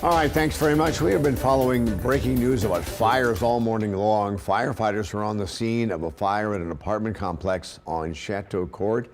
All right, thanks very much. We have been following breaking news about fires all morning long. Firefighters were on the scene of a fire at an apartment complex on Chateau Court.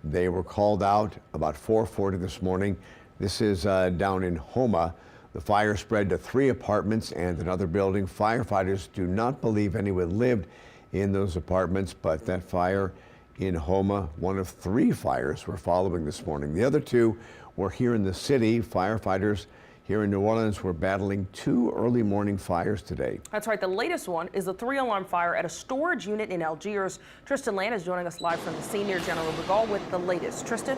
They were called out about 4:40 this morning. This is down in Houma. The fire spread to 3 apartments and another building. Firefighters do not believe anyone lived in those apartments, but that fire in Houma, one of 3 fires we're following this morning. The other 2 were here in the city. Firefighters here in New Orleans, we're battling 2 early morning fires today. That's right. The latest one is a 3-alarm fire at a storage unit in Algiers. Tristan Land is joining us live from the scene near General de Gaulle with the latest. Tristan?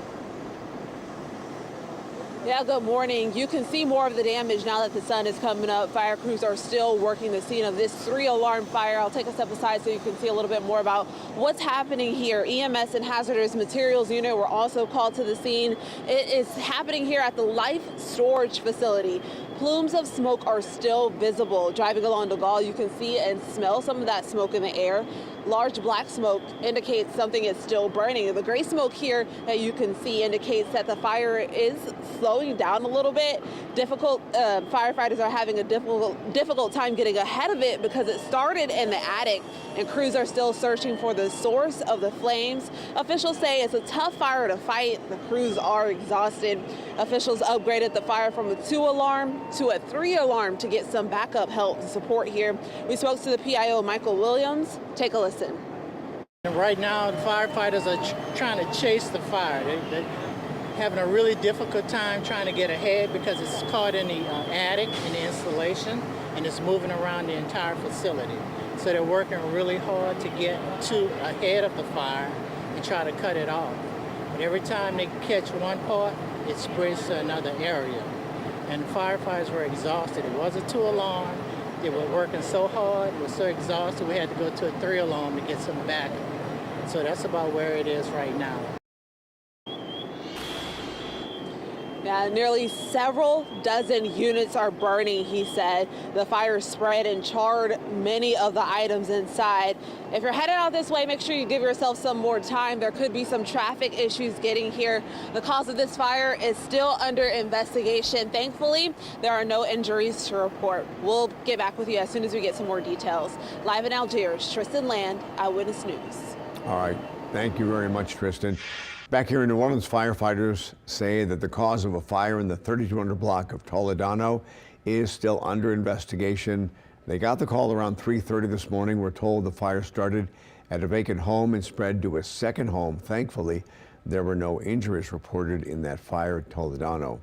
Yeah, good morning. You can see more of the damage now that the sun is coming up. Fire crews are still working the scene of this 3-alarm fire. I'll take a step aside so you can see a little bit more about what's happening here. EMS and hazardous materials unit were also called to the scene. It is happening here at the Life Storage Facility. Plumes of smoke are still visible. Driving along de Gaulle, you can see and smell some of that smoke in the air. Large black smoke indicates something is still burning. The gray smoke here that you can see indicates that the fire is slowing down a little bit. Firefighters are having a difficult time getting ahead of it because it started in the attic, and crews are still searching for the source of the flames. Officials say it's a tough fire to fight. The crews are exhausted. Officials upgraded the fire from a 2-alarm to a 3-alarm to get some backup help and support here. We spoke to the PIO, Michael Williams. Take a listen. Right now, the firefighters are trying to chase the fire. They're having a really difficult time trying to get ahead because it's caught in the attic, in the installation, and it's moving around the entire facility. So they're working really hard to get ahead of the fire and try to cut it off. But every time they catch one part, it spreads to another area. And the firefighters were exhausted. It was a 2-alarm. They were working so hard, we were so exhausted, we had to go to a 3-alarm to get some backup. So that's about where it is right now. Yeah, nearly several dozen units are burning, he said. The fire spread and charred many of the items inside. If you're headed out this way, make sure you give yourself some more time. There could be some traffic issues getting here. The cause of this fire is still under investigation. Thankfully, there are no injuries to report. We'll get back with you as soon as we get some more details. Live in Algiers, Tristan Land, Eyewitness News. All right. Thank you very much, Tristan. Back here in New Orleans, firefighters say that the cause of a fire in the 3200 block of Toledano is still under investigation. They got the call around 3:30 this morning. We're told the fire started at a vacant home and spread to a second home. Thankfully, there were no injuries reported in that fire at Toledano.